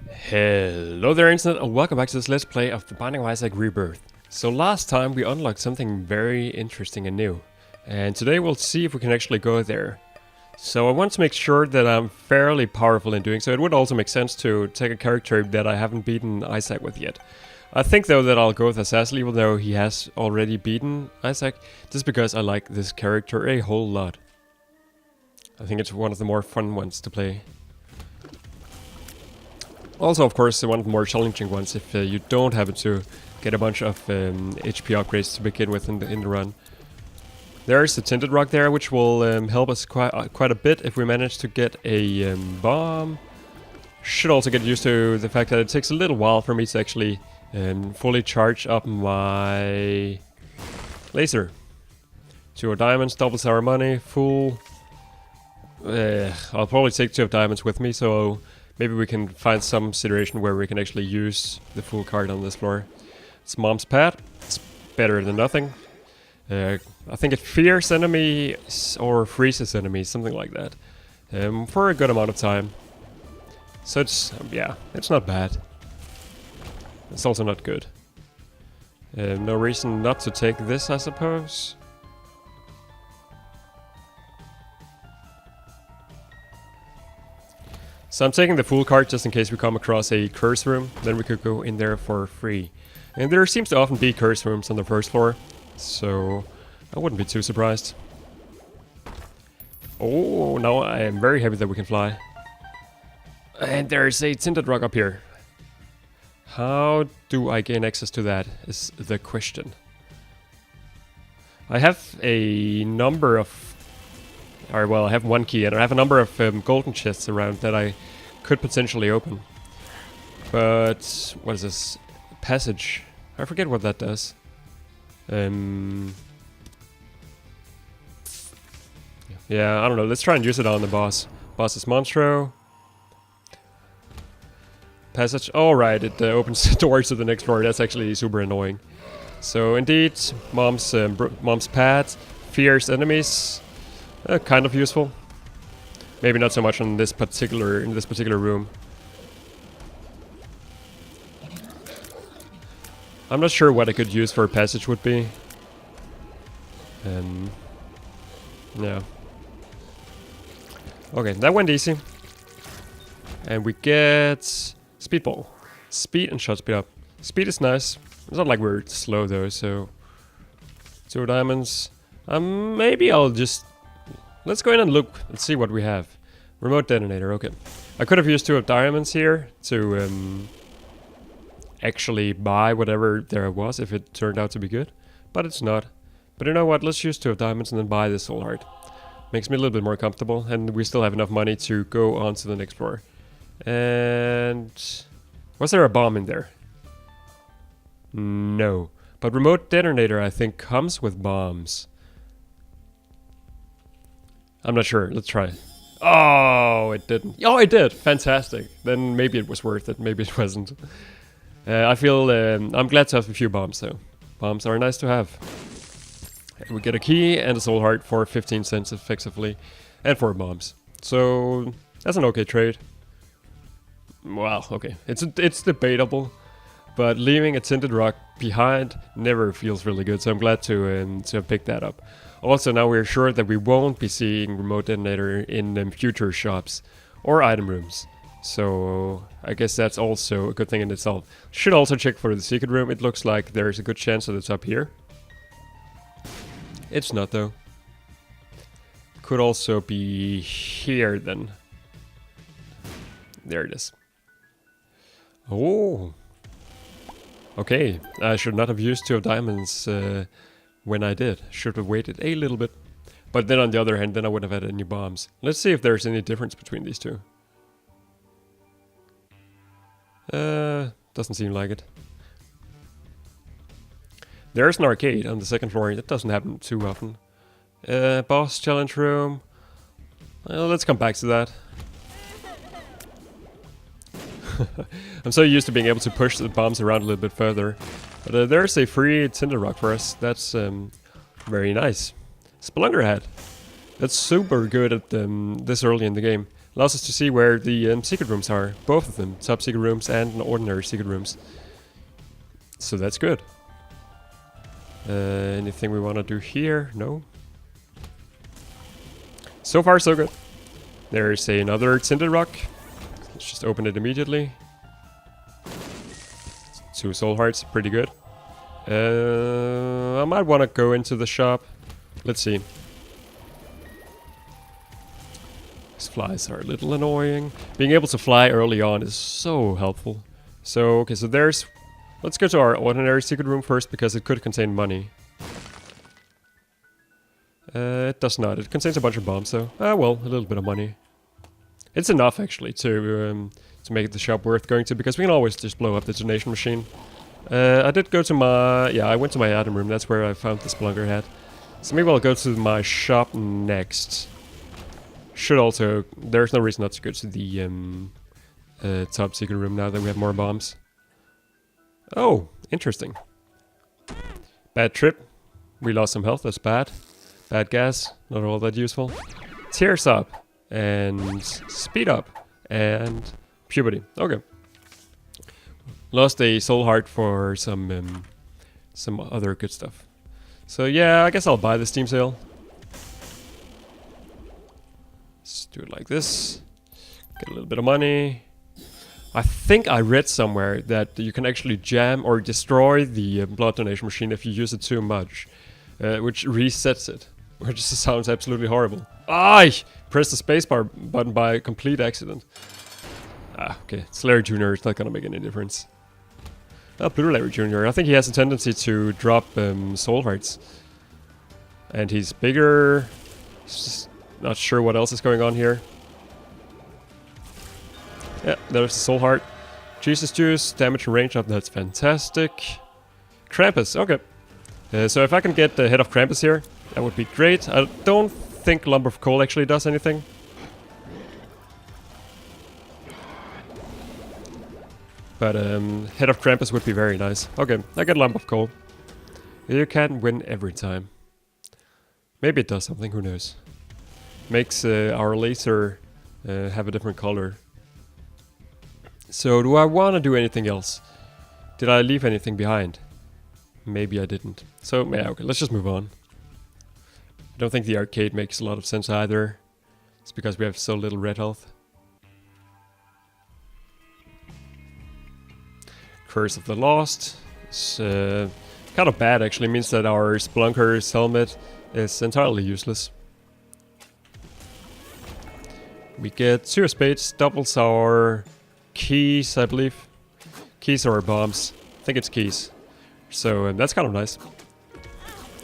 Hello there internet and welcome back to this let's play of the Binding of Isaac Rebirth. So last time we unlocked something very interesting and new, and today we'll see if we can actually go there. So I want to make sure that I'm fairly powerful in doing so. It would also make sense to take a character that I haven't beaten Isaac with yet. I think though that I'll go with Azazel even though he has already beaten Isaac, just because I like this character a whole lot. I think it's one of the more fun ones to play. Also, of course, one of the more challenging ones if you don't happen to get a bunch of HP upgrades to begin with in the run. There's the tinted rock there, which will help us quite a bit if we manage to get a bomb. Should also get used to the fact that it takes a little while for me to actually fully charge up my laser. 2 diamonds, doubles our money, full. I'll probably take 2 of diamonds with me, so maybe we can find some situation where we can actually use the full card on this floor. It's Mom's pad. It's better than nothing. I think it fears enemies or freezes enemies, something like that, for a good amount of time. So it's, yeah, it's not bad. It's also not good. No reason not to take this, I suppose. So I'm taking the full card just in case we come across a curse room, then we could go in there for free. And there seems to often be curse rooms on the first floor, so I wouldn't be too surprised. Oh, now I am very happy that we can fly. And there's a tinted rock up here. How do I gain access to that is the question. I have a number of... Alright, well, I have 1 key, and I have a number of golden chests around that I could potentially open. But, what is this? Passage. I forget what that does. Yeah, I don't know. Let's try and use it on the boss. Boss is Monstro. Passage. Alright, it opens the door to the next floor. That's actually super annoying. So, indeed, Mom's pad fears enemies. Kind of useful. Maybe not so much in this particular room. I'm not sure what I could use for a passage would be. Yeah. Okay, that went easy. And we get Speedball. Speed and shot speed up. Speed is nice. It's not like we're slow though, so 2 diamonds. Maybe I'll just... Let's go in and look and see what we have. Remote detonator, okay. I could have used 2 of diamonds here to actually buy whatever there was if it turned out to be good. But it's not. But you know what, let's use 2 of diamonds and then buy this soul heart. Makes me a little bit more comfortable, and we still have enough money to go on to the next floor. And... was there a bomb in there? No. But remote detonator I think comes with bombs. I'm not sure. Let's try. Oh, it didn't. Oh, it did. Fantastic. Then maybe it was worth it. Maybe it wasn't. I feel... I'm glad to have a few bombs, though. Bombs are nice to have. And we get a key and a soul heart for 15 cents, effectively. And 4 bombs. So, that's an okay trade. Wow, okay. It's debatable. But leaving a tinted rock behind never feels really good. So I'm glad to have picked that up. Also, now we're sure that we won't be seeing remote detonator in future shops or item rooms. So I guess that's also a good thing in itself. Should also check for the secret room. It looks like there's a good chance that it's up here. It's not though. Could also be here then. There it is. Oh. Okay, I should not have used 2 of diamonds when I did. Should have waited a little bit. But then on the other hand, then I wouldn't have had any bombs. Let's see if there's any difference between these 2. Doesn't seem like it. There's an arcade on the 2nd floor. That doesn't happen too often. Boss challenge room. Well, let's come back to that. I'm so used to being able to push the bombs around a little bit further. But there's a free tinder rock for us. That's very nice. Spelunker hat. That's super good at this early in the game. Allows us to see where the secret rooms are. Both of them. Top secret rooms and ordinary secret rooms. So that's good. Anything we want to do here? No. So far so good. There's another tinted rock. Let's just open it immediately. 2 soul hearts, pretty good. I might want to go into the shop. Let's see. These flies are a little annoying. Being able to fly early on is so helpful. So, okay, so there's... Let's go to our ordinary secret room first, because it could contain money. It does not. It contains a bunch of bombs, though. Ah, well, a little bit of money. It's enough, actually, to make the shop worth going to, because we can always just blow up the donation machine. I did go to my... Yeah, I went to my item room. That's where I found the Splunker hat. So maybe I'll go to my shop next. Should also... There's no reason not to go to the top secret room now that we have more bombs. Oh, interesting. Bad trip. We lost some health, that's bad. Bad gas, not all that useful. Tears up. And speed up. And puberty. Okay. Lost a soul heart for some other good stuff. So yeah, I guess I'll buy the Steam sale. Let's do it like this. Get a little bit of money. I think I read somewhere that you can actually jam or destroy the blood donation machine if you use it too much, which resets it, which sounds absolutely horrible. I pressed the spacebar button by complete accident. Ah, okay. It's Larry Jr. It's not gonna make any difference. Oh, Blue Larry Jr. I think he has a tendency to drop soul hearts, and he's bigger. Just not sure what else is going on here. Yeah, there's the soul heart. Jesus juice, damage and range up, that's fantastic. Krampus, okay. So if I can get the head of Krampus here, that would be great. I don't think lump of coal actually does anything. But head of Krampus would be very nice. Okay, I get lump of coal. You can't win every time. Maybe it does something, who knows. Makes our laser have a different color. So, do I want to do anything else? Did I leave anything behind? Maybe I didn't. So, yeah, okay, let's just move on. I don't think the arcade makes a lot of sense either. It's because we have so little red health. Curse of the Lost. It's kind of bad, actually. It means that our Splunker's helmet is entirely useless. We get 2 spades, doubles our... keys, I believe. Keys or bombs. I think it's keys. So that's kind of nice.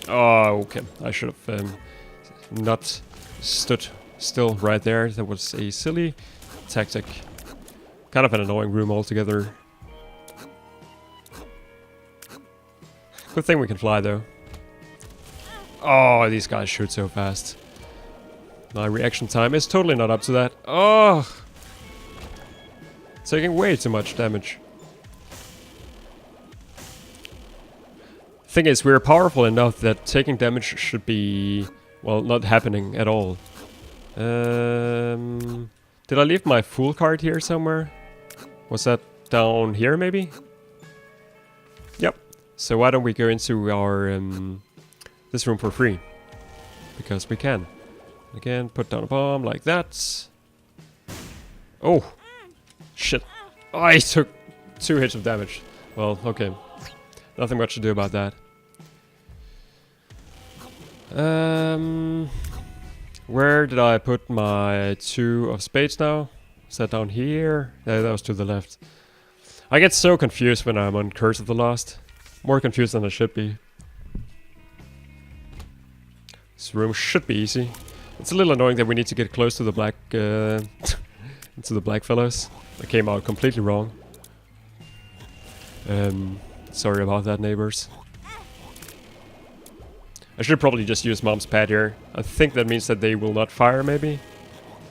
Oh, okay. I should have not stood still right there. That was a silly tactic. Kind of an annoying room altogether. Good thing we can fly, though. Oh, these guys shoot so fast. My reaction time is totally not up to that. Oh! Taking way too much damage. Thing is, we're powerful enough that taking damage should be, well, not happening at all. Did I leave my fool card here somewhere? Was that down here, maybe? Yep. So why don't we go into our this room for free? Because we can. Again, put down a bomb like that. Oh! Shit. Oh, I took 2 hits of damage. Well, okay. Nothing much to do about that. Where did I put my 2 of spades now? Is that down here? Yeah, that was to the left. I get so confused when I'm on Curse of the Lost. More confused than I should be. This room should be easy. It's a little annoying that we need to get close to the black... to the black fellows. I came out completely wrong. Sorry about that, neighbors. I should probably just use Mom's pad here. I think that means that they will not fire, maybe?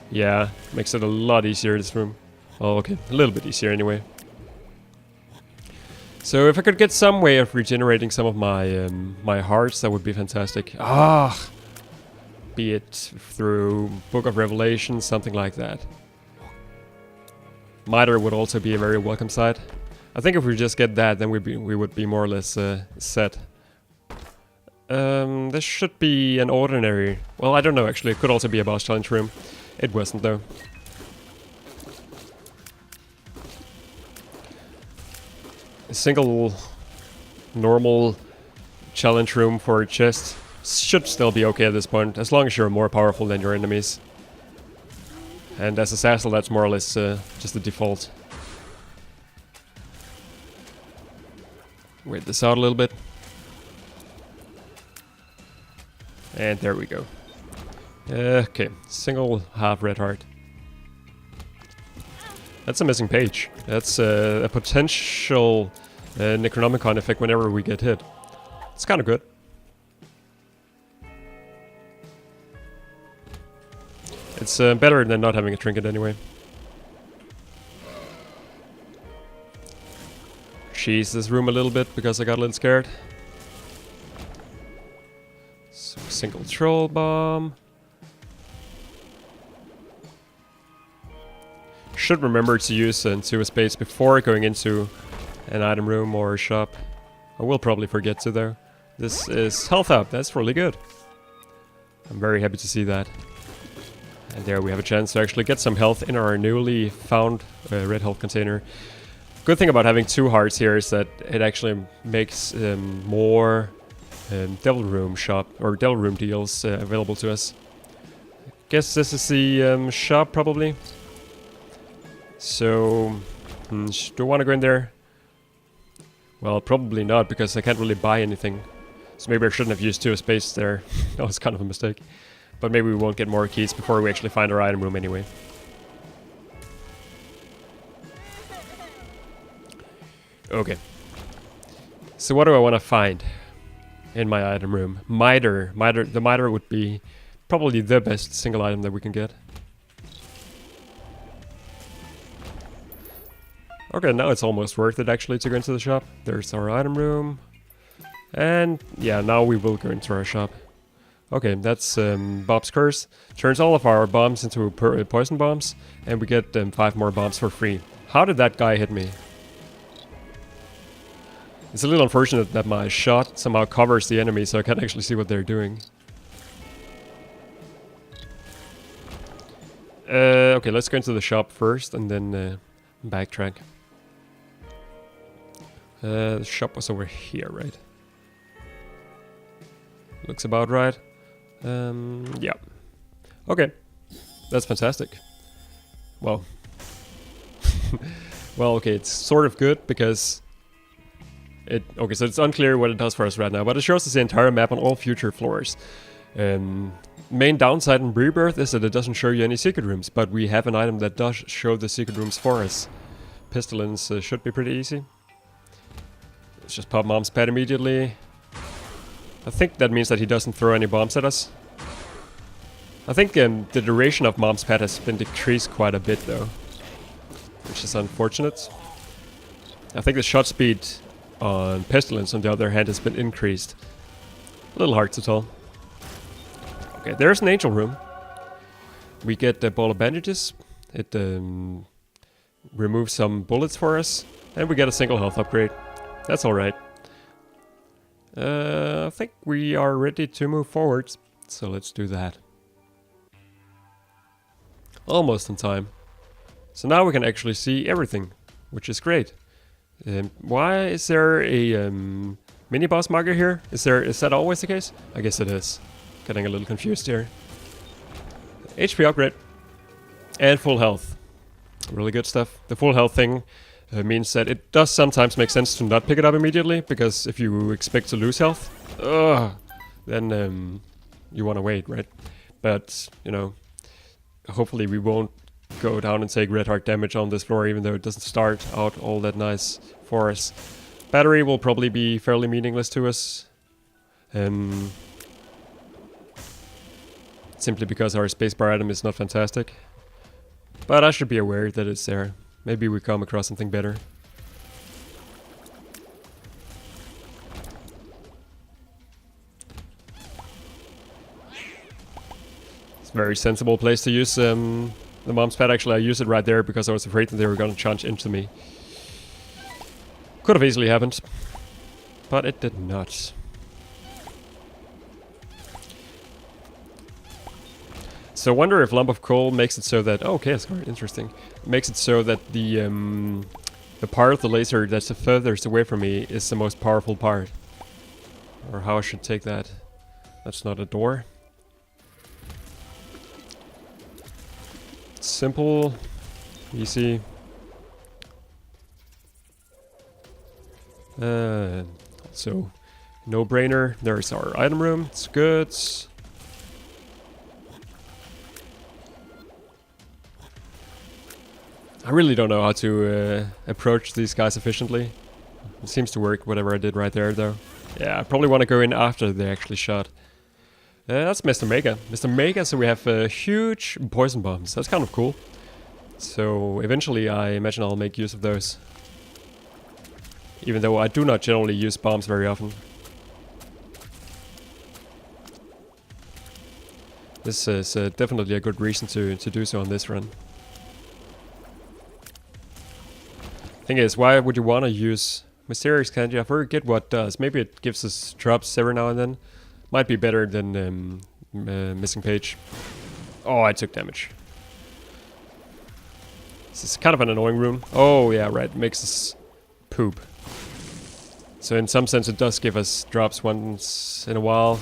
Yeah, makes it a lot easier, this room. Oh, okay, a little bit easier anyway. So if I could get some way of regenerating some of my my hearts, that would be fantastic. Ah! Be it through Book of Revelation, something like that. Miter would also be a very welcome sight. I think if we just get that, then we would be more or less set. This should be an ordinary... Well, I don't know actually, it could also be a boss challenge room. It wasn't though. A single normal challenge room for a chest should still be okay at this point, as long as you're more powerful than your enemies. And as a Sassel, that's more or less just the default. Wait this out a little bit. And there we go. Okay, single half red heart. That's a missing page. That's a potential Necronomicon effect whenever we get hit. It's kind of good. It's better than not having a trinket anyway. Cheese this room a little bit because I got a little scared. So, single troll bomb. Should remember to use Sewer Space before going into an item room or a shop. I will probably forget to though. This is health up, that's really good. I'm very happy to see that. And there we have a chance to actually get some health in our newly found red health container. Good thing about having 2 hearts here is that it actually makes more Devil Room shop or Devil Room deals available to us. Guess this is the shop probably. So, do I want to go in there? Well, probably not because I can't really buy anything. So maybe I shouldn't have used 2 space there. That was kind of a mistake. But maybe we won't get more keys before we actually find our item room anyway. Okay. So what do I want to find in my item room? Miter. The miter would be probably the best single item that we can get. Okay, now it's almost worth it actually to go into the shop. There's our item room. And yeah, now we will go into our shop. Okay, that's Bob's Curse. Turns all of our bombs into poison bombs, and we get 5 more bombs for free. How did that guy hit me? It's a little unfortunate that my shot somehow covers the enemy, so I can't actually see what they're doing. Okay, let's go into the shop first, and then backtrack. The shop was over here, right? Looks about right. Yeah. Okay. That's fantastic. Well. Well, okay, it's sort of good because okay, so it's unclear what it does for us right now, but it shows us the entire map on all future floors. Main downside in Rebirth is that it doesn't show you any secret rooms, but we have an item that does show the secret rooms for us. Pestilence should be pretty easy. Let's just pop Mom's pad immediately. I think that means that he doesn't throw any bombs at us. I think the duration of Mom's pad has been decreased quite a bit though, which is unfortunate. I think the shot speed on Pestilence on the other hand has been increased. A little hard to tell. Okay, there's an angel room. We get a ball of bandages. It removes some bullets for us, and we get a single health upgrade. That's alright. I think we are ready to move forward, so let's do that. Almost in time. So now we can actually see everything, which is great. Why is there a mini boss marker here? Is that always the case? I guess it is. Getting a little confused here. HP upgrade. And full health. Really good stuff. The full health thing means that it does sometimes make sense to not pick it up immediately, because if you expect to lose health, then you want to wait, right? But, you know, hopefully we won't go down and take red heart damage on this floor, even though it doesn't start out all that nice for us. Battery will probably be fairly meaningless to us. Simply because our spacebar item is not fantastic. But I should be aware that it's there. Maybe we come across something better. It's a very sensible place to use The mom's pad, actually, I used it right there because I was afraid that they were gonna charge into me. Could have easily happened, but it did not. So I wonder if Lump of Coal makes it so that... Oh, okay, that's quite interesting. Makes it so that the part of the laser that's the furthest away from me is the most powerful part. Or how I should take that. That's not a door. Simple. Easy. So, no-brainer. There's our item room. It's good. I really don't know how to approach these guys efficiently. It seems to work, whatever I did right there, though. Yeah, I probably want to go in after they actually shot. That's Mr. Mega. Mr. Mega, so we have huge poison bombs. That's kind of cool. So eventually I imagine I'll make use of those. Even though I do not generally use bombs very often. This is definitely a good reason to do so on this run. Thing is, why would you want to use Mysterious Candy? I forget what it does. Maybe it gives us drops every now and then. Might be better than Missing Page. Oh, I took damage. This is kind of an annoying room. Oh, yeah, right. Makes us poop. So in some sense it does give us drops once in a while.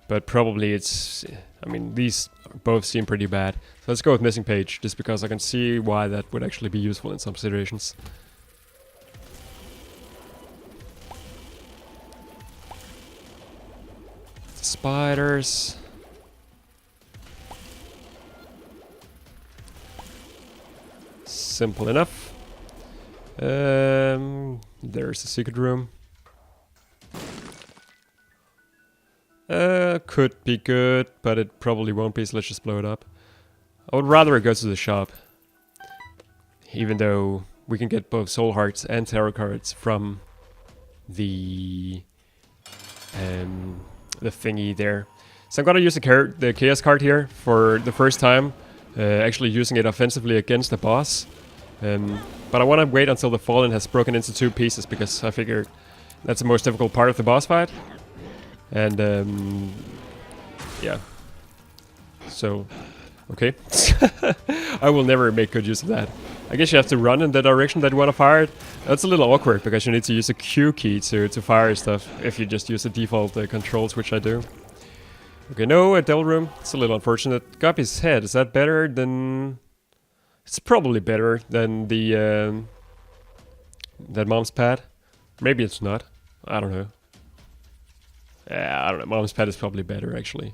But probably it's... I mean, these both seem pretty bad. So let's go with Missing Page, just because I can see why that would actually be useful in some situations. Spiders. Simple enough. There's the secret room. Could be good, but it probably won't be, so let's just blow it up. I would rather go to the shop. Even though we can get both soul hearts and tarot cards from the thingy there. So I'm gonna use the chaos card here for the first time. Actually using it offensively against the boss. But I want to wait until the Fallen has broken into 2 pieces, because I figure that's the most difficult part of the boss fight. And yeah. So, okay. I will never make good use of that. I guess you have to run in the direction that you want to fire it. That's a little awkward, because you need to use a Q key to fire stuff, if you just use the default controls, which I do. Okay, no, a devil room. It's a little unfortunate. Guppy's head, is that better than... It's probably better than the... that mom's pad. Maybe it's not. I don't know. Yeah, I don't know. Mom's pad is probably better, actually.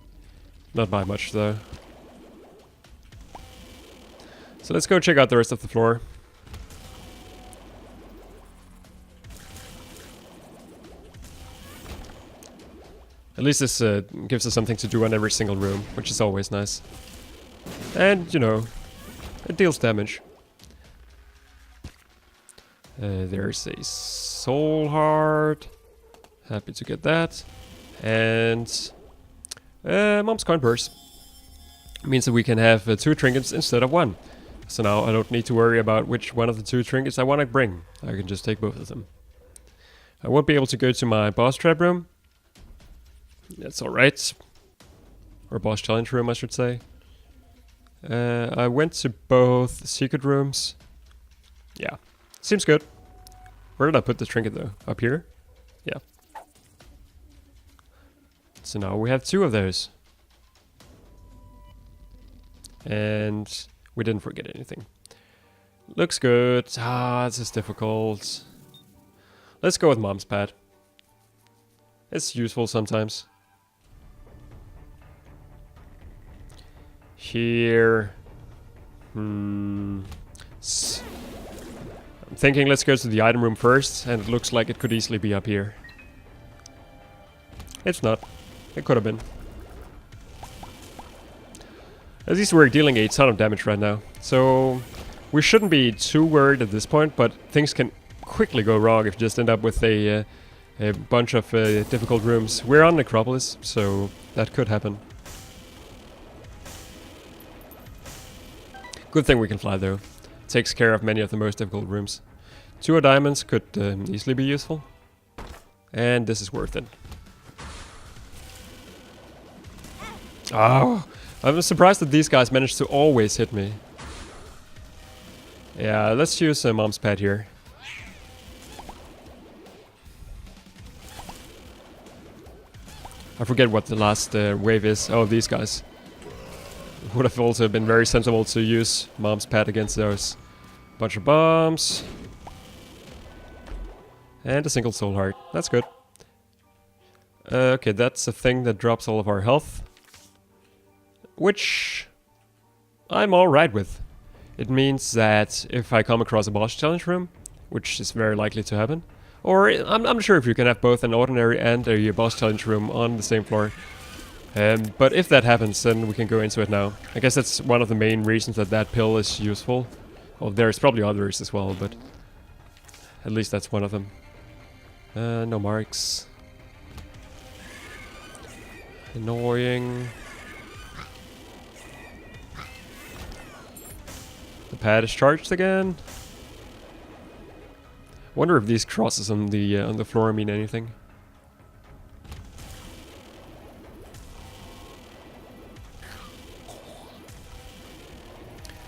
Not by much, though. So let's go check out the rest of the floor. At least this gives us something to do on every single room, which is always nice. And, you know, it deals damage. There's a soul heart. Happy to get that. And mom's coin purse. Means that we can have 2 trinkets instead of 1. So now I don't need to worry about which one of the 2 trinkets I want to bring. I can just take both of them. I won't be able to go to my boss trap room. That's alright. Or boss challenge room, I should say. I went to both secret rooms. Yeah, seems good. Where did I put this trinket though? Up here? Yeah. So now we have 2 of those. And we didn't forget anything. Looks good. Ah, this is difficult. Let's go with mom's pad. It's useful sometimes. Here. I'm thinking let's go to the item room first, and it looks like it could easily be up here. It's not. It could have been. At least we're dealing a ton of damage right now, so we shouldn't be too worried at this point, but things can quickly go wrong if you just end up with a bunch of difficult rooms. We're on Necropolis, so that could happen. Good thing we can fly though. Takes care of many of the most difficult rooms. 2 diamonds could easily be useful. And this is worth it. Oh, I'm surprised that these guys managed to always hit me. Yeah, let's use Mom's Pad here. I forget what the last wave is. Oh, these guys. Would have also been very sensible to use Mom's Pad against those. Bunch of bombs. And a single soul heart. That's good. Okay, that's a thing that drops all of our health. Which I'm alright with. It means that if I come across a boss challenge room, which is very likely to happen, or I'm not sure if you can have both an ordinary and a boss challenge room on the same floor. But if that happens, then we can go into it now. I guess that's one of the main reasons that that pill is useful. Well, there's probably others as well, but at least that's one of them. No marks. Annoying. The pad is charged again. Wonder if these crosses on the floor mean anything.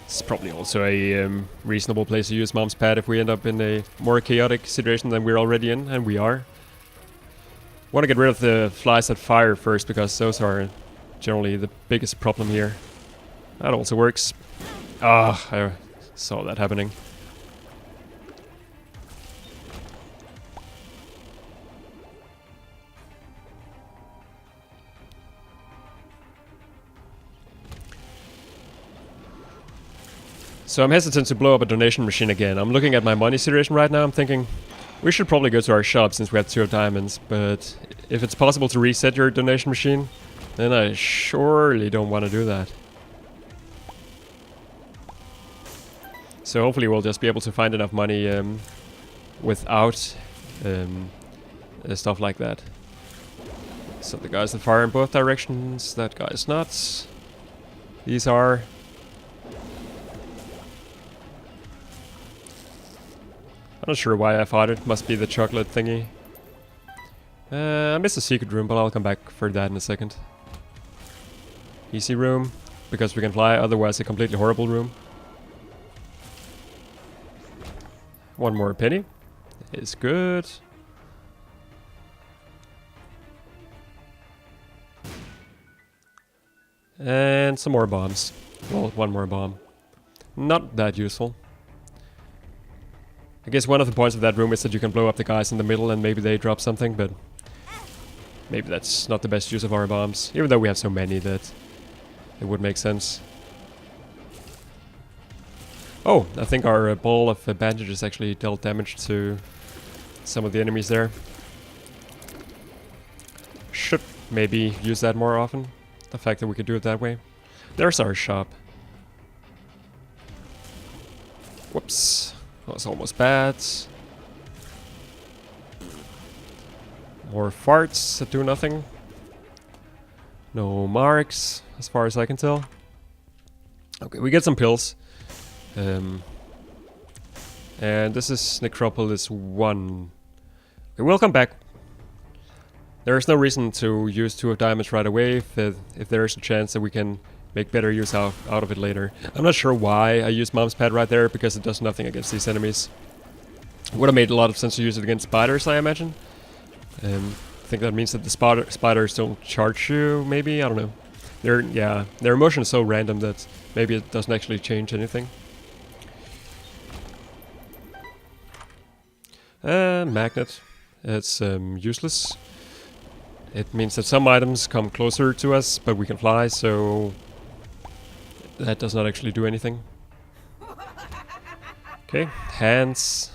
It's probably also a reasonable place to use Mom's Pad if we end up in a more chaotic situation than we're already in, and we are. Want to get rid of the flies that fire first, because those are generally the biggest problem here. That also works. Ah, I saw that happening. So I'm hesitant to blow up a donation machine again. I'm looking at my money situation right now. I'm thinking we should probably go to our shop since we have 2 diamonds. But if it's possible to reset your donation machine, then I surely don't want to do that. So hopefully we'll just be able to find enough money without stuff like that. So the guys that fire in both directions, that guy is not. These are. I'm not sure why I fought it. Must be the chocolate thingy. I missed a secret room, but I'll come back for that in a second. Easy room, because we can fly, otherwise a completely horrible room. One more penny is good. And some more bombs. Well, one more bomb. Not that useful. I guess one of the points of that room is that you can blow up the guys in the middle and maybe they drop something, but maybe that's not the best use of our bombs, even though we have so many that it would make sense. Oh, I think our ball of bandages actually dealt damage to some of the enemies there. Should maybe use that more often, the fact that we could do it that way. There's our shop. Whoops. That was almost bad. More farts that do nothing. No marks, as far as I can tell. Okay, we get some pills. And this is Necropolis 1. Okay, we'll come back. There is no reason to use 2 diamonds right away if there is a chance that we can make better use out of it later. I'm not sure why I used Mom's Pad right there, because it does nothing against these enemies. Would have made a lot of sense to use it against spiders, I imagine. I think that means that the spiders don't charge you, maybe? I don't know. Their motion is so random that maybe it doesn't actually change anything. Magnet. It's useless. It means that some items come closer to us, but we can fly, so that does not actually do anything. Okay, hands.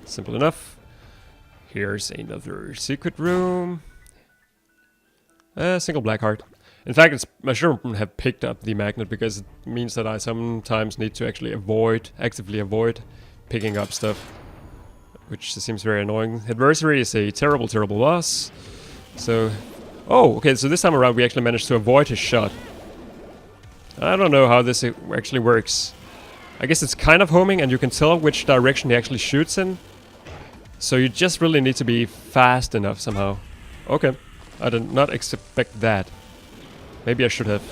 Simple enough. Here's another secret room. A single black heart. In fact, I shouldn't have picked up the magnet, because it means that I sometimes need to actually actively avoid picking up stuff, which seems very annoying. Adversary is a terrible, terrible boss, so Oh, okay, so this time around we actually managed to avoid his shot. I don't know how this actually works. I guess it's kind of homing and you can tell which direction he actually shoots in. So you just really need to be fast enough somehow. Okay, I did not expect that. Maybe I should have.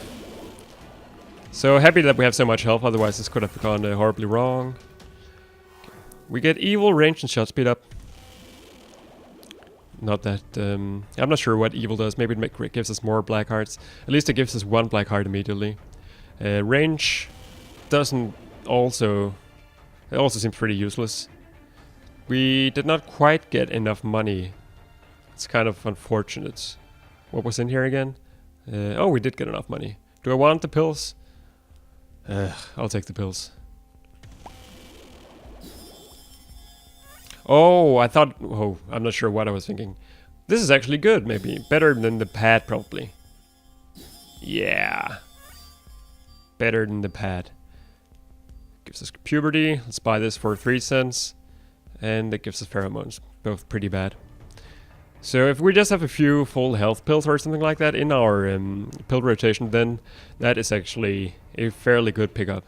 So happy that we have so much health, otherwise this could have gone horribly wrong. We get evil, range and shot speed up. Not that, I'm not sure what evil does. Maybe it gives us more black hearts. At least it gives us 1 black heart immediately. Range doesn't also... It also seems pretty useless. We did not quite get enough money. It's kind of unfortunate. What was in here again? Oh, we did get enough money. Do I want the pills? I'll take the pills. Oh, I thought... Oh, I'm not sure what I was thinking. This is actually good, maybe. Better than the pad, probably. Yeah. Better than the pad. Gives us puberty. Let's buy this for 3 cents. And that gives us pheromones. Both pretty bad. So if we just have a few full health pills or something like that in our pill rotation, then that is actually a fairly good pickup.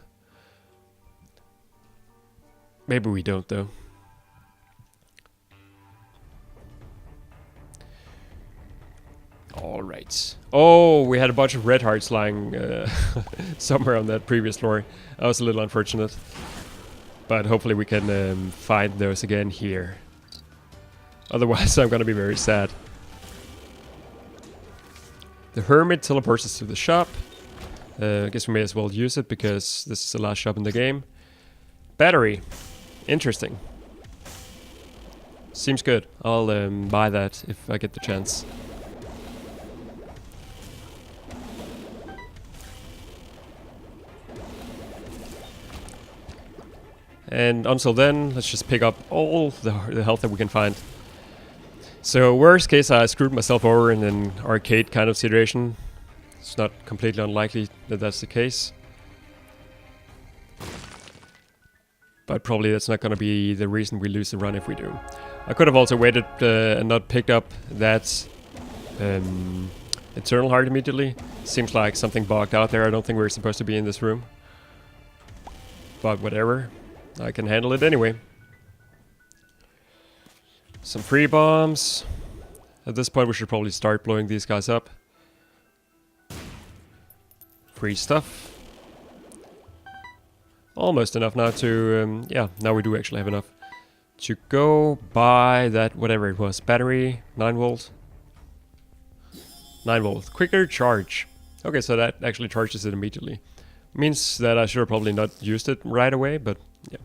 Maybe we don't, though. Alright. Oh, we had a bunch of red hearts lying somewhere on that previous floor. That was a little unfortunate. But hopefully we can find those again here. Otherwise I'm gonna be very sad. The Hermit teleports us to the shop. I guess we may as well use it because this is the last shop in the game. Battery. Interesting. Seems good. I'll buy that if I get the chance. And until then, let's just pick up all the health that we can find. So worst case, I screwed myself over in an arcade kind of situation. It's not completely unlikely that that's the case. But probably that's not going to be the reason we lose the run if we do. I could have also waited and not picked up that Eternal Heart immediately. Seems like something bugged out there. I don't think we're supposed to be in this room. But whatever. I can handle it anyway. Some free bombs. At this point we should probably start blowing these guys up. Free stuff. Almost enough now to... yeah, now we do actually have enough. To go buy that, whatever it was, battery, 9 volt. 9 volt. Quicker charge. Okay, so that actually charges it immediately. Means that I should have probably not used it right away, but yeah.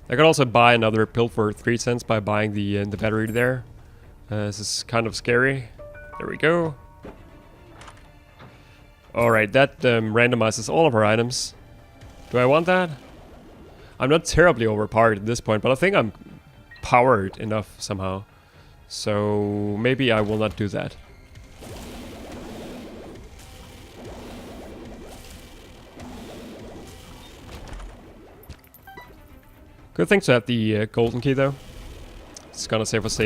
I could also buy another pill for 3 cents by buying the battery there. This is kind of scary. There we go. Alright, that randomizes all of our items. Do I want that? I'm not terribly overpowered at this point, but I think I'm powered enough somehow. So maybe I will not do that. Good thing to have the golden key though. It's gonna save us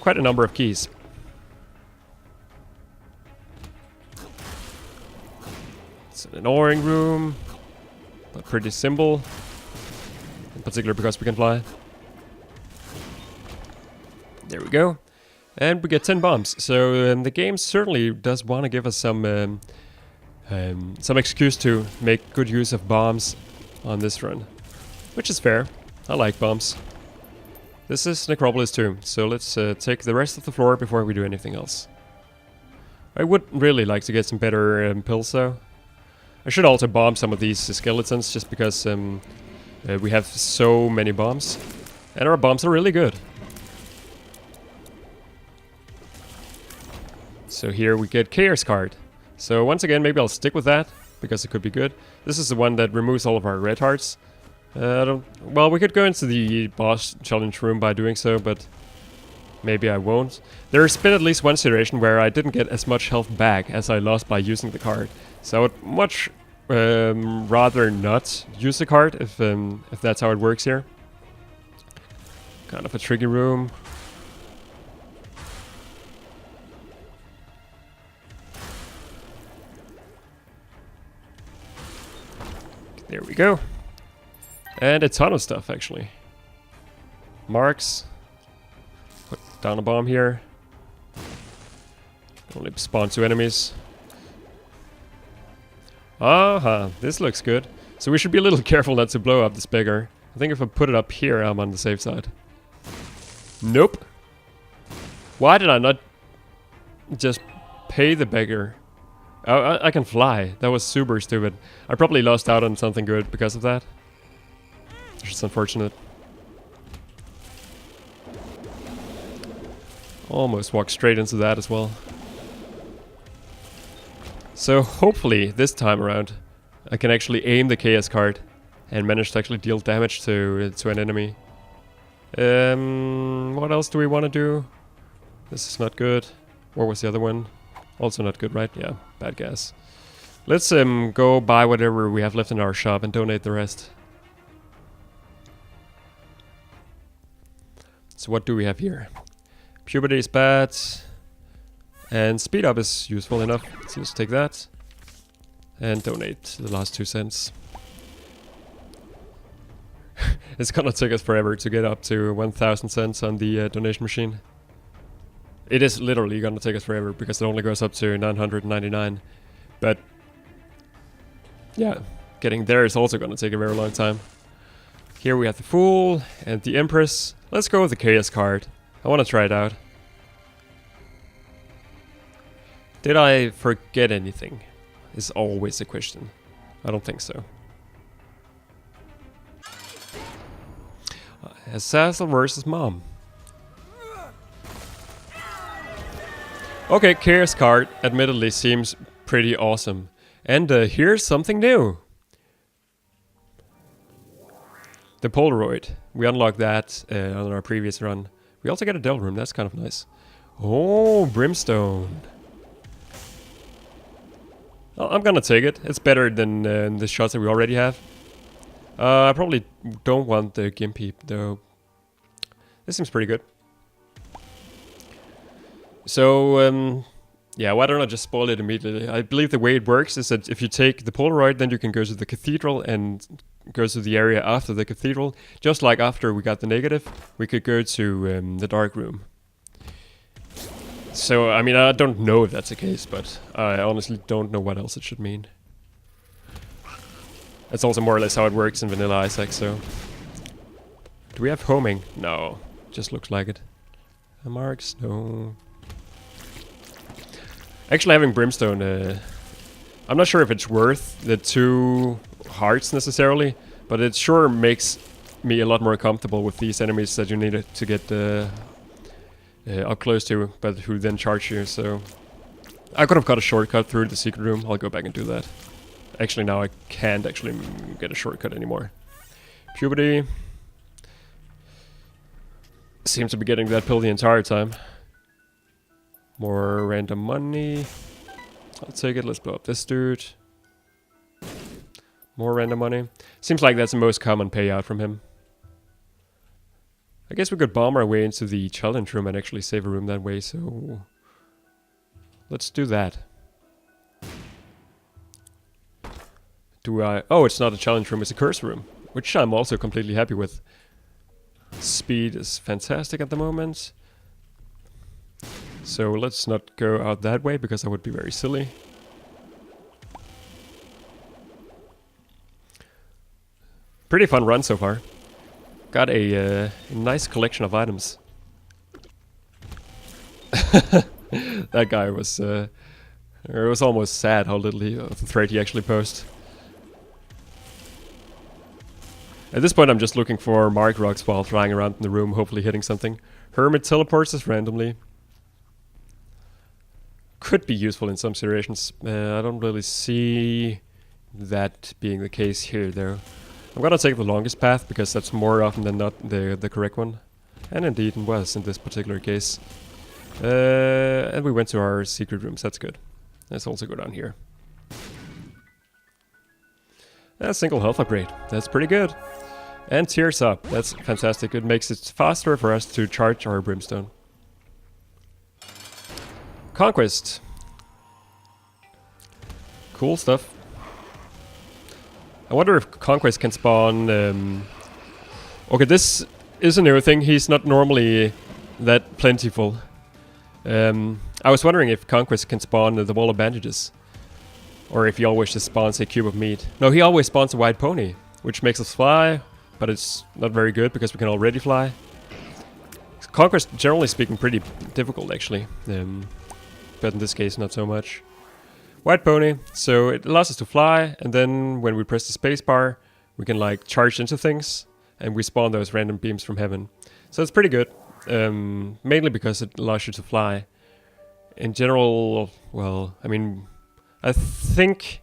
quite a number of keys. It's an annoying room, but pretty simple. In particular because we can fly. There we go. And we get 10 bombs. So the game certainly does want to give us some excuse to make good use of bombs on this run. Which is fair. I like bombs. This is Necropolis 2, so let's take the rest of the floor before we do anything else. I would really like to get some better pills though. I should also bomb some of these skeletons just because we have so many bombs. And our bombs are really good. So here we get Chaos card. So once again, maybe I'll stick with that because it could be good. This is the one that removes all of our red hearts. Well, we could go into the boss challenge room by doing so, but maybe I won't. There's been at least one situation where I didn't get as much health back as I lost by using the card. So I would much rather not use the card if that's how it works here. Kind of a tricky room. There we go. And a ton of stuff, actually. Marks. Put down a bomb here. Only spawn 2 enemies. Aha, this looks good. So we should be a little careful not to blow up this beggar. I think if I put it up here, I'm on the safe side. Nope. Why did I not just pay the beggar? I can fly. That was super stupid. I probably lost out on something good because of that. Which is unfortunate. Almost walked straight into that as well. So hopefully this time around I can actually aim the chaos card and manage to actually deal damage to an enemy. What else do we want to do? This is not good. What was the other one? Also not good, right? Yeah, bad gas. Let's go buy whatever we have left in our shop and donate the rest. So what do we have here? Puberty is bad. And speed up is useful enough. So let's take that. And donate the last 2 cents. It's gonna take us forever to get up to 1,000 cents on the donation machine. It is literally gonna take us forever because it only goes up to 999. But yeah, getting there is also gonna take a very long time. Here we have the Fool and the Empress. Let's go with the Chaos card. I wanna try it out. Did I forget anything? Is always a question. I don't think so. Assassin versus Mom. Okay, Chaos card admittedly seems pretty awesome. And here's something new. The Polaroid. We unlocked that on our previous run. We also get a Devil Room, that's kind of nice. Oh, Brimstone. I'm gonna take it. It's better than the shots that we already have. I probably don't want the Gimpy though. This seems pretty good. So, yeah, why don't I just spoil it immediately? I believe the way it works is that if you take the Polaroid, then you can go to the cathedral and go to the area after the cathedral. Just like after we got the negative, we could go to the dark room. So, I mean, I don't know if that's the case, but I honestly don't know what else it should mean. That's also more or less how it works in Vanilla Isaac, so... Do we have homing? No. Just looks like it. Marks? No. Actually, having Brimstone, I'm not sure if it's worth the 2 hearts necessarily, but it sure makes me a lot more comfortable with these enemies that you need to get up close to, but who then charge you, so... I could have got a shortcut through the secret room. I'll go back and do that. Actually, now I can't actually get a shortcut anymore. Puberty. Seems to be getting that pill the entire time. More random money. I'll take it. Let's blow up this dude. More random money. Seems like that's the most common payout from him. I guess we could bomb our way into the challenge room and actually save a room that way, so... Let's do that. Do I... Oh, it's not a challenge room, it's a curse room. Which I'm also completely happy with. Speed is fantastic at the moment. So let's not go out that way, because that would be very silly. Pretty fun run so far. Got a nice collection of items. That guy was... it was almost sad how little of the threat he actually posed. At this point I'm just looking for mark rocks while flying around in the room, hopefully hitting something. Hermit teleports us randomly. Could be useful in some situations. I don't really see that being the case here though. I'm gonna take the longest path because that's more often than not the correct one. And indeed it was in this particular case. And we went to our secret rooms, that's good. Let's also go down here. A single health upgrade, that's pretty good. And tears up, that's fantastic. It makes it faster for us to charge our brimstone. Conquest. Cool stuff. I wonder if Conquest can spawn... Okay, this is a new thing. He's not normally that plentiful. I was wondering if Conquest can spawn the wall of bandages. Or if he always just spawns a cube of meat. No, he always spawns a white pony, which makes us fly, but it's not very good because we can already fly. Conquest, generally speaking, pretty difficult actually. But in this case, not so much. White pony, so it allows us to fly, and then when we press the spacebar, we can like charge into things, and we spawn those random beams from heaven. So it's pretty good, mainly because it allows you to fly. In general, well, I mean, I think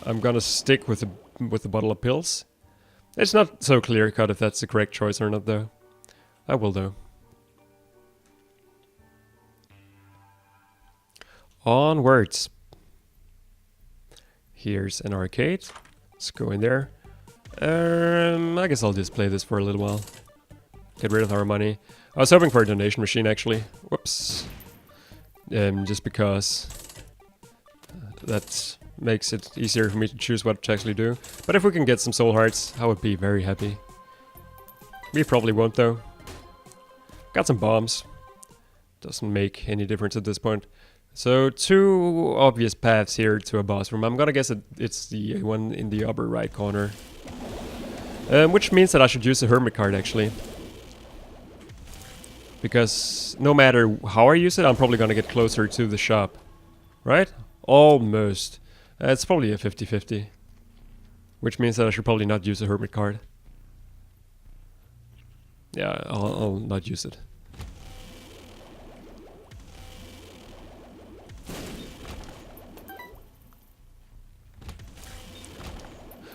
I'm gonna stick with the bottle of pills. It's not so clear-cut if that's the correct choice or not, though. I will, though. Onwards. Here's an arcade. Let's go in there. I guess I'll just play this for a little while. Get rid of our money. I was hoping for a donation machine, actually. Whoops. Just because that makes it easier for me to choose what to actually do. But if we can get some soul hearts, I would be very happy. We probably won't, though. Got some bombs. Doesn't make any difference at this point. So, two obvious paths here to a boss room. I'm gonna guess it's the one in the upper right corner. Which means that I should use the hermit card, actually. Because no matter how I use it, I'm probably gonna get closer to the shop. Right? Almost. It's probably a 50-50. Which means that I should probably not use the hermit card. Yeah, I'll not use it.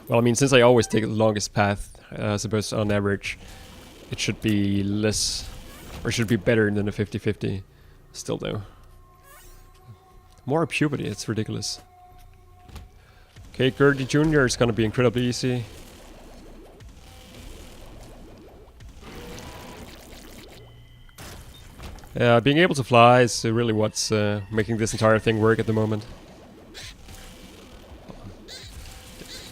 Well, I mean, since I always take the longest path, I suppose on average, it should be less, or should be better than a 50-50. Still though. More puberty, it's ridiculous. Okay, Gertie Jr. is gonna be incredibly easy. Being able to fly is really what's making this entire thing work at the moment.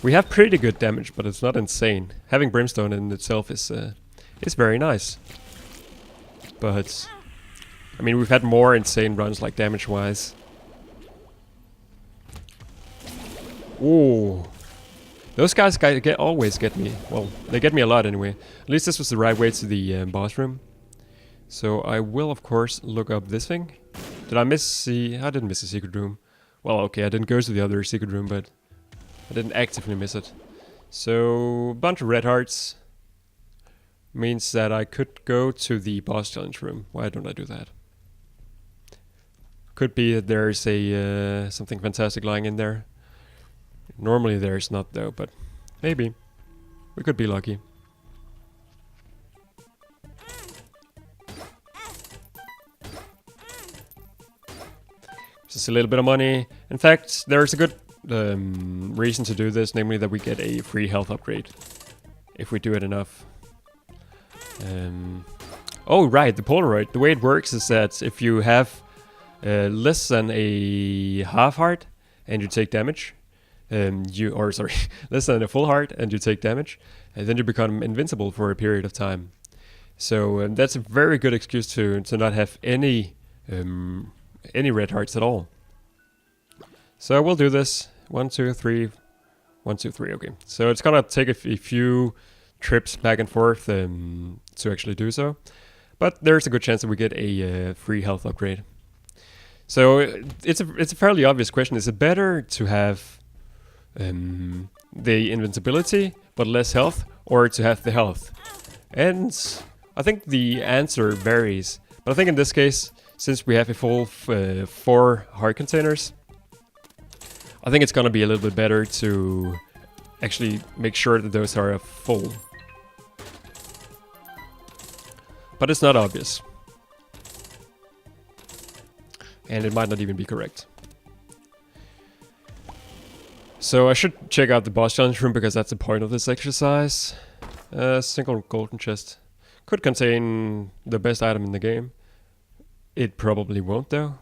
We have pretty good damage, but it's not insane. Having Brimstone in itself is very nice. But I mean, we've had more insane runs, like damage-wise. Ooh, those guys always get me. Well, they get me a lot anyway. At least this was the right way to the boss room. So I will, of course, look up this thing. Did I miss the... I didn't miss the secret room. Well, okay, I didn't go to the other secret room, but I didn't actively miss it. So, a bunch of red hearts means that I could go to the boss challenge room. Why don't I do that? Could be that there's a something fantastic lying in there. Normally there's not, though, but maybe. We could be lucky. Just a little bit of money. In fact, there's a good reason to do this, namely that we get a free health upgrade if we do it enough. Oh right, the Polaroid. The way it works is that if you have less than a half heart and you take damage, less than a full heart and you take damage, and then you become invincible for a period of time. So that's a very good excuse to not have any red hearts at all. So we'll do this. 1, 2, 3. 1, 2, 3. Okay. So it's gonna take a few trips back and forth to actually do so, but there's a good chance that we get a free health upgrade. So it's a fairly obvious question: is it better to have the invincibility but less health, or to have the health? And I think the answer varies. But I think in this case, since we have a full 4 heart containers, I think it's gonna be a little bit better to actually make sure that those are full. But it's not obvious. And it might not even be correct. So I should check out the boss challenge room because that's the point of this exercise. Single golden chest. Could contain the best item in the game. It probably won't though.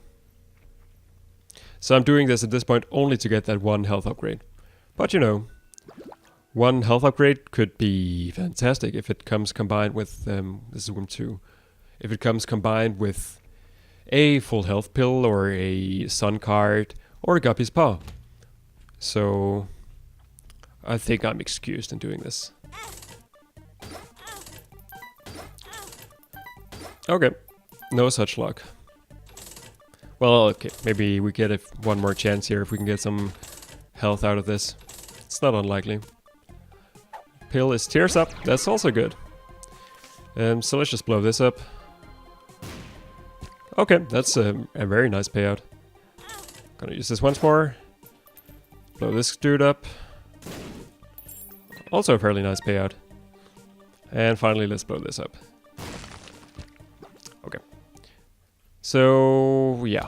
So I'm doing this at this point only to get that 1 health upgrade. But you know, one health upgrade could be fantastic if it comes combined with this is room 2. If it comes combined with a full health pill or a sun card or a guppy's paw. So I think I'm excused in doing this. Okay, no such luck. Well, okay, maybe we get one more chance here if we can get some health out of this. It's not unlikely. Pill is tears up, that's also good. So let's just blow this up. Okay, that's a very nice payout. Gonna use this once more. Blow this dude up. Also a fairly nice payout. And finally, let's blow this up. Okay. So, yeah.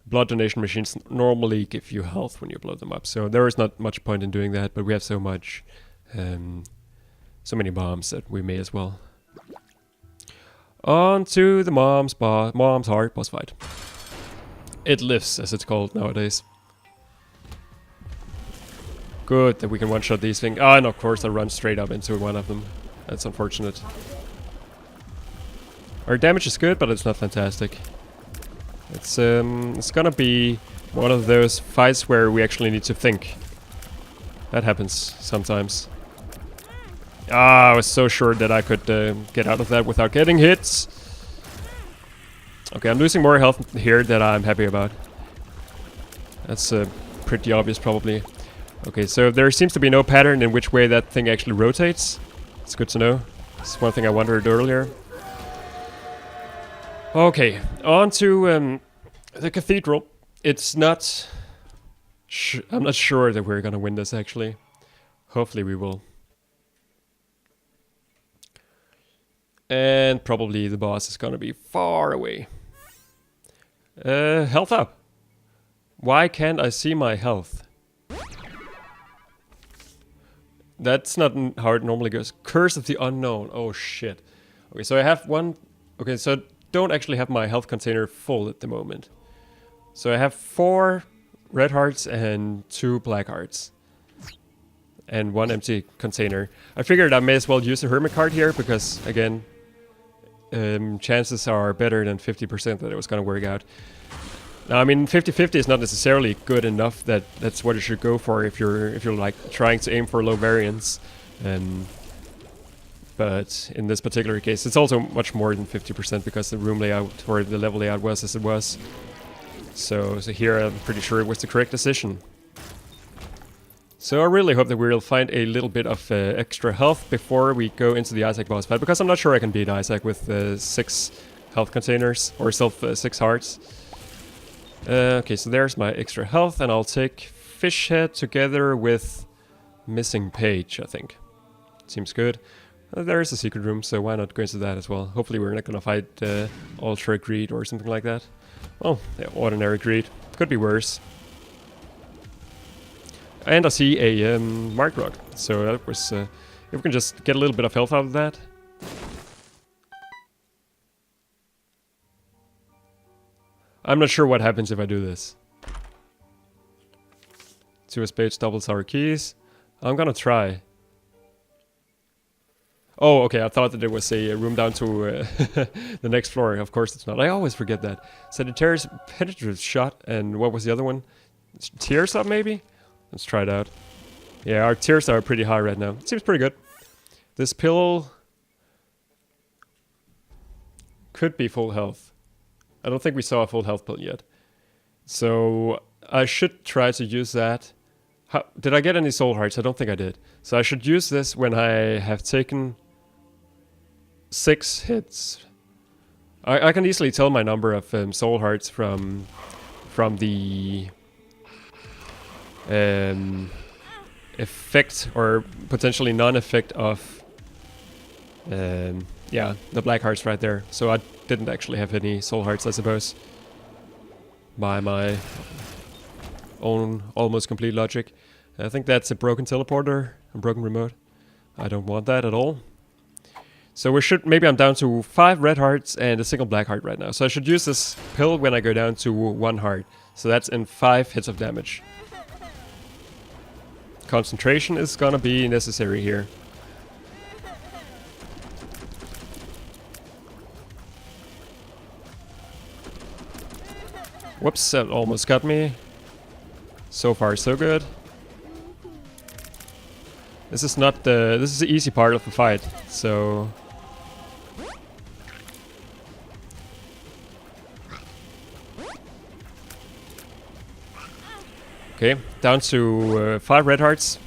Blood donation machines normally give you health when you blow them up. So there is not much point in doing that, but we have so much, so many bombs that we may as well. On to the mom's heart boss fight. It lives, as it's called nowadays. Good that we can one-shot these things. Ah, and of course I run straight up into one of them. That's unfortunate. Our damage is good, but it's not fantastic. It's gonna be one of those fights where we actually need to think. That happens sometimes. Ah, I was so sure that I could get out of that without getting hit. Okay, I'm losing more health here that I'm happy about. That's pretty obvious, probably. Okay, so there seems to be no pattern in which way that thing actually rotates. It's good to know. It's one thing I wondered earlier. Okay, on to the cathedral. It's not... I'm not sure that we're gonna win this, actually. Hopefully we will. And probably the boss is gonna be far away. Health up. Why can't I see my health? That's not how it normally goes. Curse of the Unknown. Oh shit. Okay, so I have one... Okay, so I don't actually have my health container full at the moment. So I have 4 red hearts and 2 black hearts. And 1 empty container. I figured I may as well use a hermit card here because, again, chances are better than 50% that it was going to work out. Now, I mean, 50-50 is not necessarily good enough that that's what you should go for if you're like trying to aim for low variance. But in this particular case, it's also much more than 50% because the room layout or the level layout was as it was. So here I'm pretty sure it was the correct decision. So I really hope that we'll find a little bit of extra health before we go into the Isaac boss fight, because I'm not sure I can beat Isaac with 6 health containers, or 6 hearts. Okay, so there's my extra health, and I'll take Fish Head together with Missing Page, I think. Seems good. There is a secret room, so why not go into that as well? Hopefully we're not gonna fight Ultra Greed or something like that. Well, yeah, Ordinary Greed. Could be worse. And I see a Mark Rock, so that was... if we can just get a little bit of health out of that. I'm not sure what happens if I do this. 2 of spades doubles our keys. I'm gonna try. Oh, okay, I thought that there was a room down to the next floor. Of course it's not. I always forget that. Sagittarius Penetrative Shot, and what was the other one? Tears Up, maybe? Let's try it out. Yeah, our tears are pretty high right now. It seems pretty good. This pill could be full health. I don't think we saw a full health pill yet. So I should try to use that. Did I get any soul hearts? I don't think I did. So I should use this when I have taken 6 hits. I can easily tell my number of soul hearts from the effect or potentially non-effect of yeah, the black hearts right there. So I didn't actually have any soul hearts, I suppose, by my own almost complete logic. I think that's a broken teleporter, a broken remote. I don't want that at all. So maybe I'm down to 5 red hearts and a single black heart right now. So I should use this pill when I go down to 1 heart. So that's in 5 hits of damage. Concentration is gonna be necessary here. Whoops, that almost got me. So far, so good. This is not the... This is the easy part of the fight, so... Okay, down to 5 red hearts.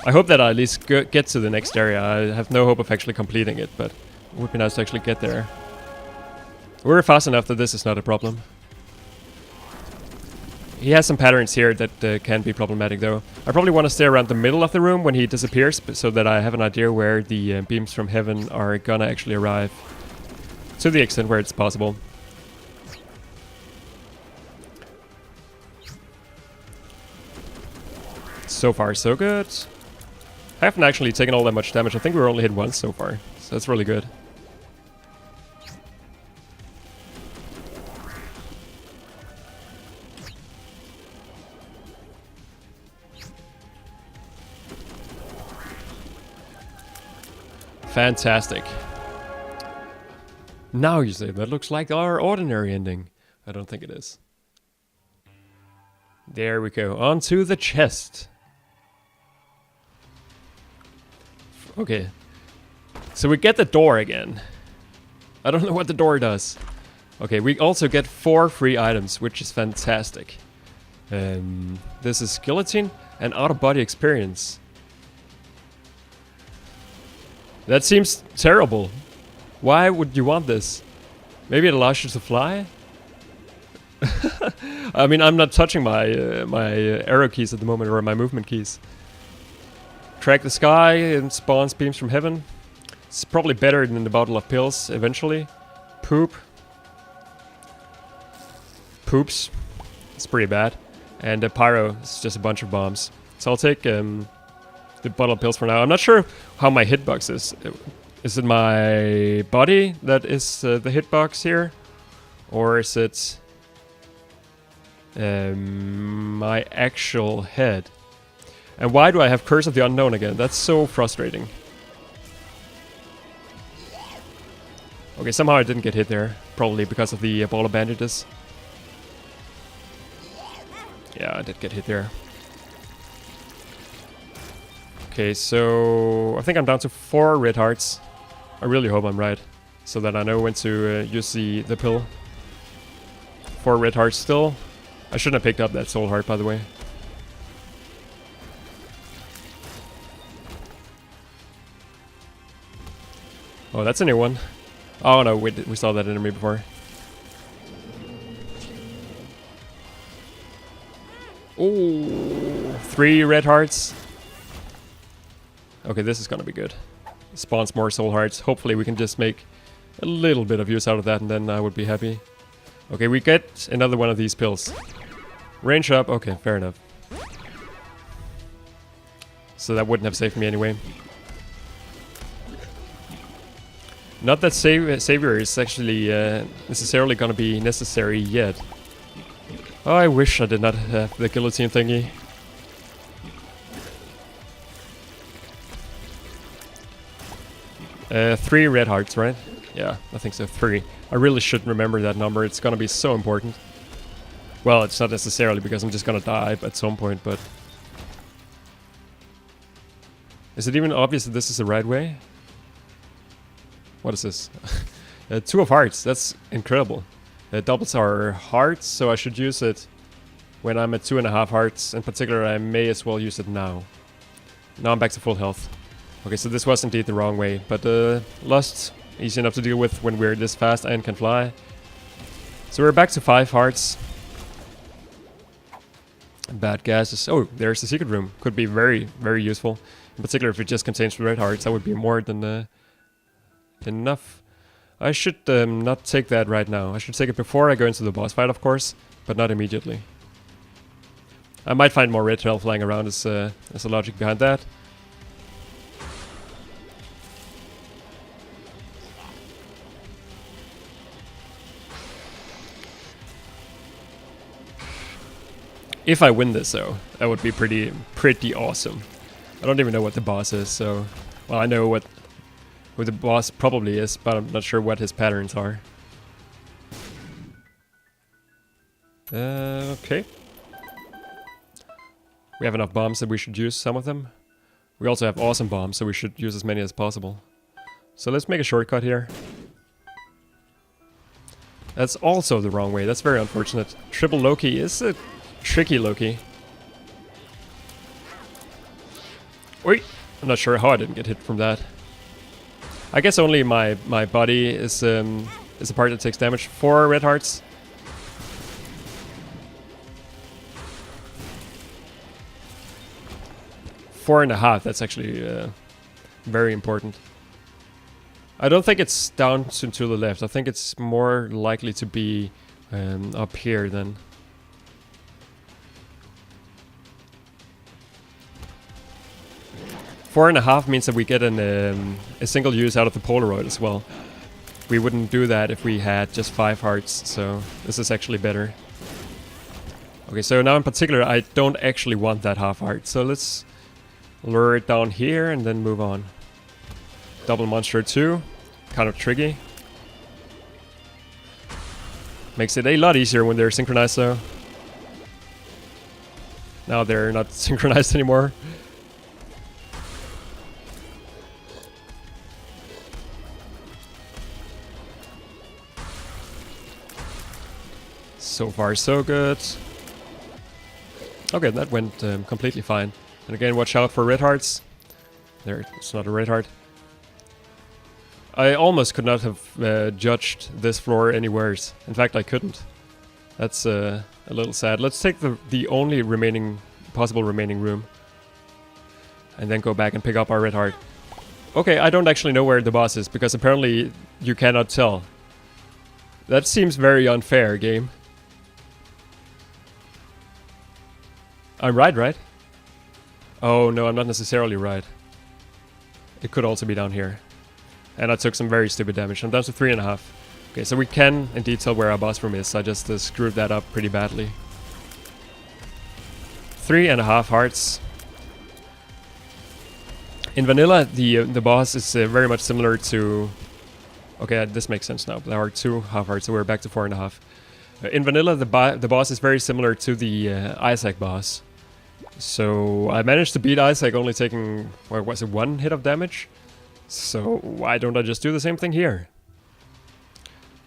I hope that I at least get to the next area. I have no hope of actually completing it, but it would be nice to actually get there. We're fast enough that this is not a problem. He has some patterns here that can be problematic though. I probably want to stay around the middle of the room when he disappears, so that I have an idea where the beams from heaven are gonna actually arrive. To the extent where it's possible. So far, so good. I haven't actually taken all that much damage. I think we were only hit once so far, so that's really good. Fantastic. Now you say, that looks like our ordinary ending. I don't think it is. There we go. On to the chest. Okay. So we get the door again. I don't know what the door does. Okay, we also get 4 free items, which is fantastic. This is guillotine and out-of-body experience. That seems terrible. Why would you want this? Maybe it allows you to fly? I mean, I'm not touching my arrow keys at the moment, or my movement keys. Track the sky and spawns beams from heaven. It's probably better than the bottle of pills eventually. Poop. Poops. It's pretty bad. And pyro is just a bunch of bombs. So I'll take the bottle of pills for now. I'm not sure how my hitbox is. Is it my body that is the hitbox here? Or is it my actual head? And why do I have Curse of the Unknown again? That's so frustrating. Okay, somehow I didn't get hit there. Probably because of the ball of bandages. Yeah, I did get hit there. Okay, so I think I'm down to 4 red hearts. I really hope I'm right, so that I know when to use the pill. 4 red hearts still. I shouldn't have picked up that soul heart, by the way. Oh, that's a new one. Oh no, we saw that enemy before. Oh, 3 red hearts. Okay, this is gonna be good. Spawns more soul hearts. Hopefully we can just make a little bit of use out of that, and then I would be happy. Okay, we get another one of these pills. Range up. Okay, fair enough. So that wouldn't have saved me anyway. Not that Savior is actually necessarily gonna be necessary yet. Oh, I wish I did not have the guillotine thingy. Three red hearts, right? Yeah, I think so. 3. I really should remember that number. It's gonna be so important. Well, it's not necessarily because I'm just gonna die at some point, but... Is it even obvious that this is the right way? What is this? 2 of hearts. That's incredible. It doubles our hearts, so I should use it when I'm at 2.5 hearts. In particular, I may as well use it now. Now I'm back to full health. Okay, so this was indeed the wrong way, but Lust, easy enough to deal with when we're this fast and can fly. So we're back to 5 hearts. Bad gases. Oh, there's the secret room. Could be very, very useful. In particular, if it just contains red hearts, that would be more than enough. I should not take that right now. I should take it before I go into the boss fight, of course, but not immediately. I might find more red health lying around as a logic behind that. If I win this, though, that would be pretty awesome. I don't even know what the boss is, so... Well, I know who the boss probably is, but I'm not sure what his patterns are. Okay. We have enough bombs that we should use some of them. We also have awesome bombs, so we should use as many as possible. So let's make a shortcut here. That's also the wrong way. That's very unfortunate. Triple Loki is a tricky Loki. Wait, I'm not sure how I didn't get hit from that. I guess only my body is a part that takes damage. 4 red hearts. Four and a half. That's actually very important. I don't think it's down to the left. I think it's more likely to be up here then. Four and a half means that we get a single use out of the Polaroid as well. We wouldn't do that if we had just 5 hearts, so this is actually better. Okay, so now in particular I don't actually want that half heart, so let's lure it down here and then move on. Double monster 2, kind of tricky. Makes it a lot easier when they're synchronized though. Now they're not synchronized anymore. So far so good. Okay, that went completely fine. And again, watch out for red hearts. There, it's not a red heart. I almost could not have judged this floor any worse. In fact, I couldn't. That's a little sad. Let's take the only possible remaining room. And then go back and pick up our red heart. Okay, I don't actually know where the boss is, because apparently you cannot tell. That seems very unfair, game. I'm right? Oh no, I'm not necessarily right. It could also be down here. And I took some very stupid damage. I'm down to 3.5. Okay, so we can indeed tell where our boss room is. I just screwed that up pretty badly. 3.5 hearts. In vanilla, the boss is very much similar to... Okay, this makes sense now. There are 2 half hearts, so we're back to 4.5. In vanilla, the boss is very similar to the Isaac boss. So I managed to beat Isaac only taking, what was it, 1 hit of damage? So why don't I just do the same thing here?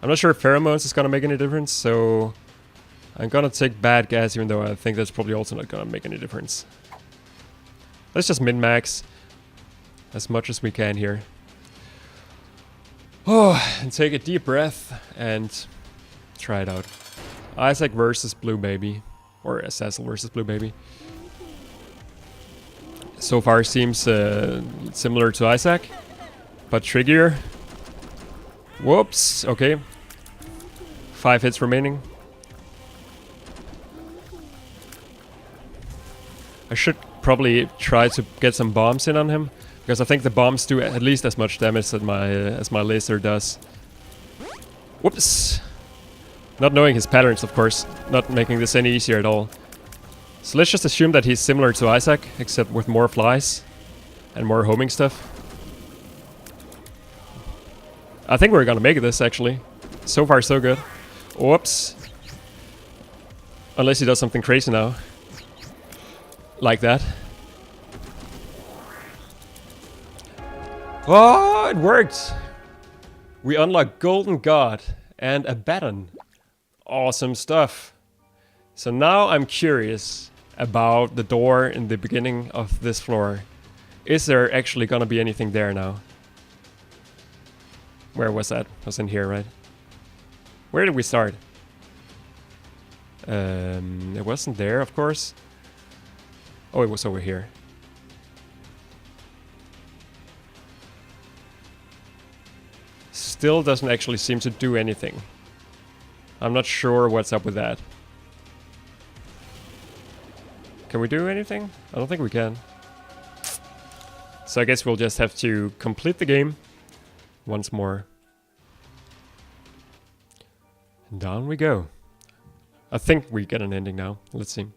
I'm not sure if pheromones is gonna make any difference, so I'm gonna take bad gas, even though I think that's probably also not gonna make any difference. Let's just min-max as much as we can here. Oh, and take a deep breath and try it out. Isaac versus Blue Baby, or Azazel versus Blue Baby. So far seems similar to Isaac, but trickier. Whoops, okay. 5 hits remaining. I should probably try to get some bombs in on him, because I think the bombs do at least as much damage as my laser does. Whoops. Not knowing his patterns, of course, not making this any easier at all. So let's just assume that he's similar to Isaac, except with more flies and more homing stuff. I think we're gonna make this, actually. So far, so good. Whoops. Unless he does something crazy now. Like that. Oh, it worked! We unlock Golden God and a baton. Awesome stuff. So now I'm curious about the door in the beginning of this floor. Is there actually gonna be anything there now? Where was that? It was in here, right? Where did we start? It wasn't there, of course. Oh, it was over here. Still doesn't actually seem to do anything. I'm not sure what's up with that. Can we do anything? I don't think we can. So I guess we'll just have to complete the game once more. And down we go. I think we get an ending now. Let's see.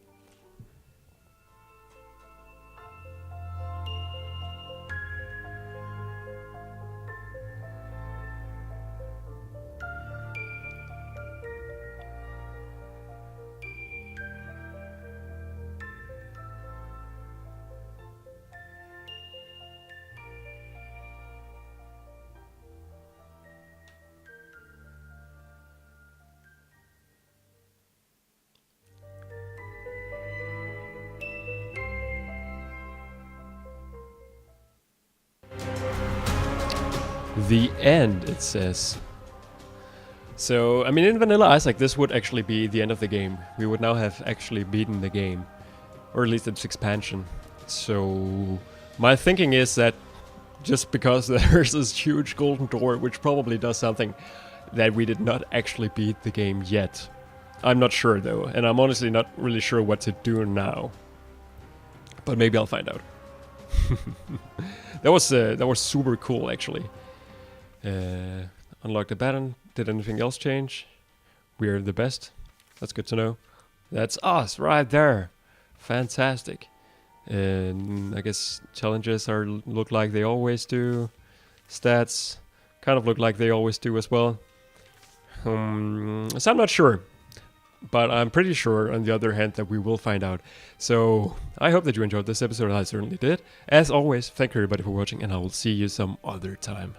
The end, it says. So, I mean, in Vanilla Isaac, this would actually be the end of the game. We would now have actually beaten the game. Or at least its expansion. So, my thinking is that just because there's this huge golden door, which probably does something, that we did not actually beat the game yet. I'm not sure though, and I'm honestly not really sure what to do now. But maybe I'll find out. That was super cool actually. Unlock the button. Did anything else change? We're the best. That's good to know. That's us right there. Fantastic. And I guess challenges look like they always do. Stats kind of look like they always do as well. So I'm not sure. But I'm pretty sure, on the other hand, that we will find out. So I hope that you enjoyed this episode. I certainly did. As always, thank you everybody for watching, and I will see you some other time.